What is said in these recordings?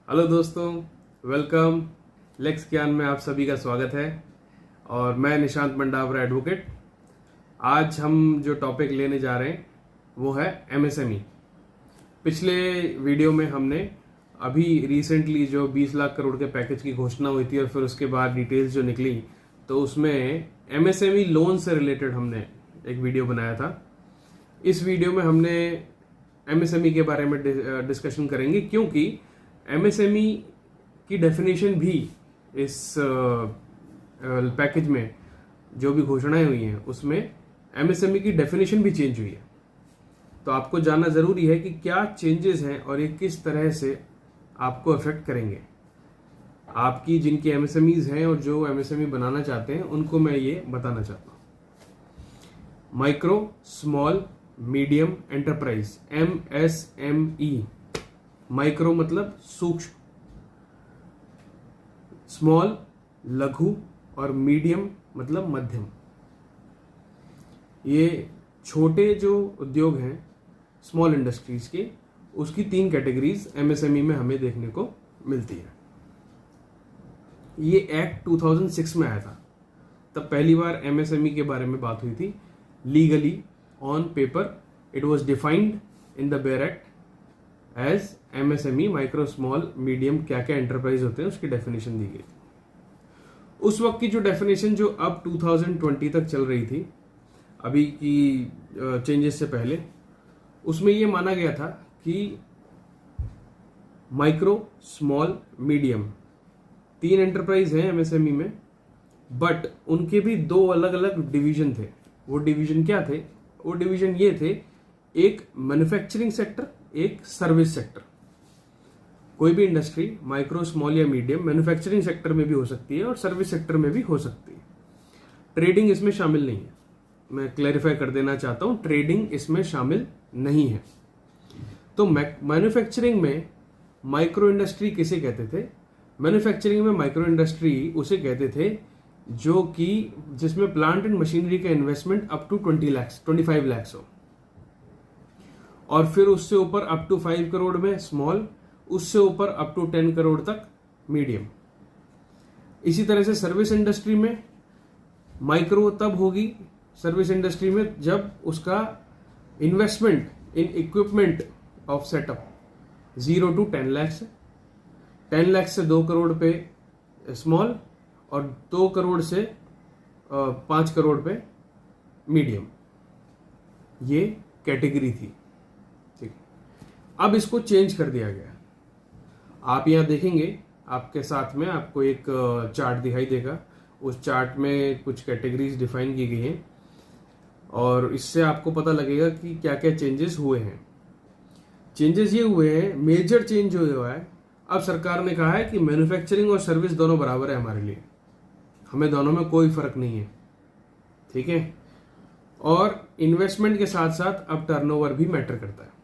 Hello दोस्तों, welcome. Lakes ज्ञान में आप सभी का स्वागत है और मैं निशांत मंडावरा एडवोकेट। आज हम जो टॉपिक लेने जा रहे हैं वो है एमएसएमई। पिछले वीडियो में हमने अभी रिसेंटली जो 20 लाख करोड़ के पैकेज की घोषणा हुई थी और फिर उसके बाद डिटेल्स जो निकली, तो उसमें एमएसएमई लोन से रिलेटेड हमने एक वीडियो बनाया था। इस वीडियो में हमने एमएसएमई के बारे में डिस्कशन करेंगे, क्योंकि एमएसएमई की डेफिनेशन भी इस पैकेज में जो भी घोषणाएं हुई हैं उसमें एमएसएमई की डेफिनेशन भी चेंज हुई है। तो आपको जानना जरूरी है कि क्या चेंजेस हैं और ये किस तरह से आपको अफेक्ट करेंगे। आपकी जिनकी एमएसएमईज हैं और जो एमएसएमई बनाना चाहते हैं उनको मैं ये बताना चाहता हूं। Micro small medium enterprise, MSME. Micro मतलब सूक्ष्म, स्मॉल लघु और मीडियम मतलब मध्यम। ये छोटे जो उद्योग हैं स्मॉल इंडस्ट्रीज के, उसकी 3 कैटेगरीज एमएसएमई में हमें देखने को मिलती है। ये एक्ट 2006 में आया था, तब पहली बार एमएसएमई के बारे में बात हुई थी। Legally on paper it was defined in the bare act as MSME, micro small medium क्या क्या एंटरप्राइज होते हैं उसकी डेफिनेशन दी गई थी। उस वक्त की जो डेफिनेशन जो अब 2020 तक चल रही थी, अभी की चेंजेस से पहले, उसमें ये माना गया था कि माइक्रो स्मॉल मीडियम 3 एंटरप्राइज हैं एमएसएमई में, बट उनके भी 2 अलग अलग डिवीजन थे। वो डिवीजन क्या थे? वो डिवीजन ये थे, एक मैन्युफैक्चरिंग सेक्टर, एक सर्विस सेक्टर। कोई भी इंडस्ट्री माइक्रो स्मॉल या मीडियम मैन्युफैक्चरिंग सेक्टर में भी हो सकती है और सर्विस सेक्टर में भी हो सकती है। ट्रेडिंग इसमें शामिल नहीं है। मैं क्लैरिफाई कर देना चाहता हूं, ट्रेडिंग इसमें शामिल नहीं है। तो मैन्युफैक्चरिंग में माइक्रो इंडस्ट्री किसे कहते थे? मैन्युफैक्चरिंग में माइक्रो इंडस्ट्री उसे कहते थे जो कि जिसमें प्लांट एंड मशीनरी का इन्वेस्टमेंट अप टू 25 लाख हो, और फिर उससे ऊपर अप टू 5 करोड़ में स्मॉल, उससे ऊपर अप टू 10 करोड़ तक मीडियम। इसी तरह से सर्विस इंडस्ट्री में माइक्रो तब होगी सर्विस इंडस्ट्री में जब उसका investment in equipment of setup 0 to 10 lakh है। 10 लाख से 2 करोड़ पे स्मॉल और 2 करोड़ से 5 करोड़ पे मीडियम। ये कैटेगरी थी, ठीक है। अब इसको चेंज कर दिया गया। आप यहां देखेंगे, आपके साथ में आपको एक चार्ट दिखाई देगा। उस चार्ट में कुछ कैटेगरीज डिफाइन की गई हैं और इससे आपको पता लगेगा कि क्या क्या चेंजेस हुए हैं। चेंजेस ये हुए हैं, मेजर चेंज जो हुआ है, अब सरकार ने कहा है कि मैन्युफैक्चरिंग और सर्विस दोनों बराबर है हमारे लिए, हमें दोनों में कोई फर्क नहीं है, ठीक है। और इन्वेस्टमेंट के साथ साथ अब टर्नओवर भी मैटर करता है।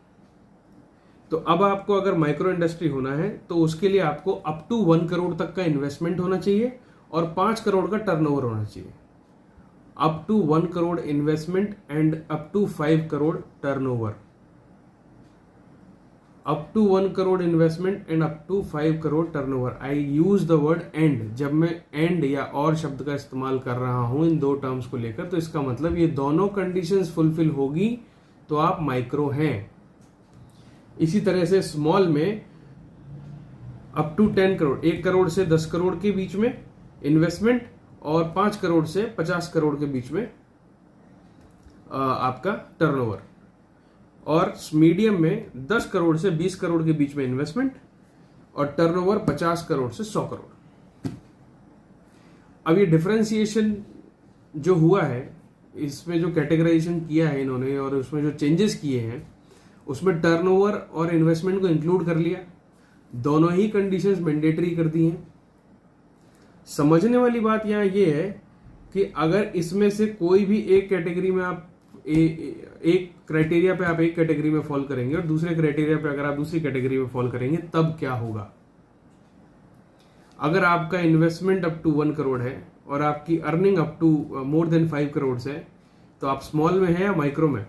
तो अब आपको अगर माइक्रो इंडस्ट्री होना है तो उसके लिए आपको अप टू 1 करोड़ तक का इन्वेस्टमेंट होना चाहिए और 5 करोड़ का टर्नओवर होना चाहिए। Up to 1 crore investment and up to 5 crore turnover. Up to 1 crore investment and up to 5 crore turnover. I use the word and. जब मैं एंड या और शब्द का इस्तेमाल कर रहा हूं इन 2 टर्म्स को लेकर, तो इसका मतलब ये दोनों कंडीशंस फुलफिल होगी तो आप माइक्रो हैं। इसी तरह से स्मॉल में अप टू 10 करोड़, 1 करोड़ से 10 करोड़ के बीच में इन्वेस्टमेंट और 5 करोड़ से 50 करोड़ के बीच में आपका टर्नओवर। और मीडियम में 10 करोड़ से 20 करोड़ के बीच में इन्वेस्टमेंट और टर्नओवर 50 करोड़ से 100 करोड़। अब ये डिफरेंशिएशन जो हुआ है, इसमें जो कैटेगराइजेशन किया है इन्होंने और उसमें जो चेंजेस किए हैं, उसमें टर्नओवर और इन्वेस्टमेंट को इंक्लूड कर लिया। दोनों ही कंडीशंस मैंडेटरी कर दी हैं। समझने वाली बात यहां ये है कि अगर इसमें से कोई भी एक कैटेगरी में आप एक क्राइटेरिया पे आप एक कैटेगरी में फॉल करेंगे और दूसरे क्राइटेरिया पे अगर आप दूसरी कैटेगरी में फॉल करेंगे, तब क्या होगा? अगर आपका इन्वेस्टमेंट अप टू 1 करोड़ है और आपकी earning up to more than 5 crore है, तो आप स्मॉल में है या माइक्रो में?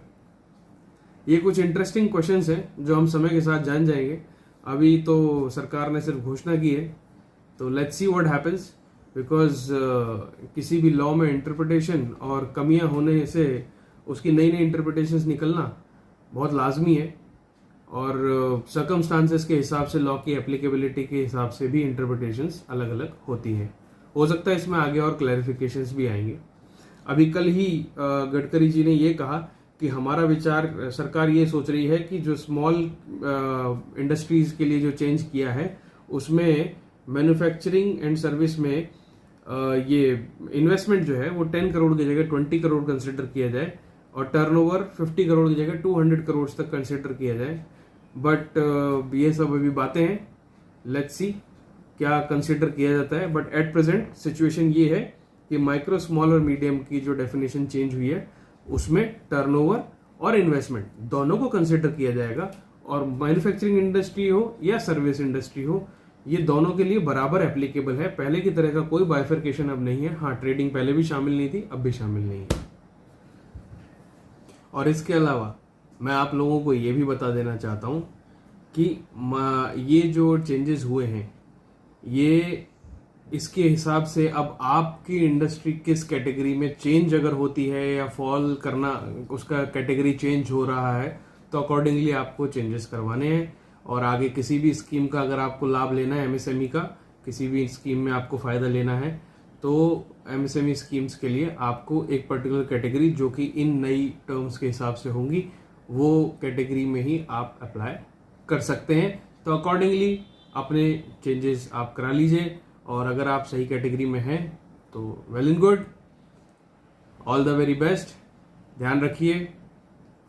ये कुछ इंटरेस्टिंग क्वेश्चंस हैं जो हम समय के साथ जान जाएंगे। अभी तो सरकार ने सिर्फ घोषणा की है, तो let's see what happens, because किसी भी लॉ में इंटरप्रिटेशन और कमियां होने से उसकी नई नई इंटरप्रिटेशंस निकलना बहुत लाजमी है, और सर्कमस्टांसेस के हिसाब से लॉ की एप्लीकेबिलिटी के हिसाब से भी इंटरप्रिटेशंस अलग अलग होती हैं। हो सकता है इसमें आगे और क्लैरिफिकेशंस भी आएंगे। अभी कल ही गडकरी जी ने ये कहा कि हमारा विचार, सरकार ये सोच रही है कि जो स्मॉल इंडस्ट्रीज के लिए जो चेंज किया है उसमें मैन्युफैक्चरिंग एंड सर्विस में ये इन्वेस्टमेंट जो है वो 10 करोड़ की जगह 20 करोड़ कंसिडर किया जाए, और टर्नओवर 50 करोड़ की जगह 200 करोड़ तक कंसिडर किया जाए। बट ये सब अभी बातें हैं, लेट्स सी क्या कंसिडर किया जाता है। बट एट प्रेजेंट सिचुएशन ये है कि माइक्रो, स्मॉल और मीडियम की जो डेफिनेशन चेंज हुई है उसमें टर्नओवर और इन्वेस्टमेंट दोनों को कंसिडर किया जाएगा, और मैन्युफैक्चरिंग इंडस्ट्री हो या सर्विस इंडस्ट्री हो, ये दोनों के लिए बराबर एप्लीकेबल है। पहले की तरह का कोई बाइफर्केशन अब नहीं है। हाँ, ट्रेडिंग पहले भी शामिल नहीं थी, अब भी शामिल नहीं है। और इसके अलावा मैं आप लोगों को ये भी बता देना चाहता हूं कि ये जो चेंजेस हुए हैं, ये इसके हिसाब से अब आपकी इंडस्ट्री किस कैटेगरी में चेंज अगर होती है या फॉल करना, उसका कैटेगरी चेंज हो रहा है, तो अकॉर्डिंगली आपको चेंजेस करवाने हैं। और आगे किसी भी स्कीम का अगर आपको लाभ लेना है, एमएसएमई का किसी भी स्कीम में आपको फायदा लेना है, तो एमएसएमई स्कीम्स के लिए आपको एक पर्टिकुलर कैटेगरी जो कि इन नई टर्म्स के हिसाब से होंगी, वो कैटेगरी में ही आप अप्लाई कर सकते हैं। तो अकॉर्डिंगली अपने चेंजेस आप करा लीजिए, और अगर आप सही कैटेगरी में हैं तो well and good, all the very best, ध्यान रखिए।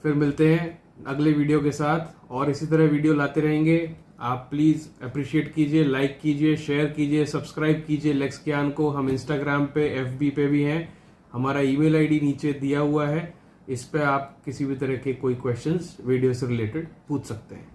फिर मिलते हैं अगले वीडियो के साथ, और इसी तरह वीडियो लाते रहेंगे। आप प्लीज अप्रिशिएट कीजिए, लाइक कीजिए, शेयर कीजिए, सब्सक्राइब कीजिए लेक्स ज्ञान को। हम इंस्टाग्राम पे, एफबी पे भी हैं। हमारा ईमेल आईडी नीचे दिया हुआ है, इस पे आप किसी भी तरह के कोई क्वेश्चंस वीडियो से रिलेटेड पूछ सकते हैं।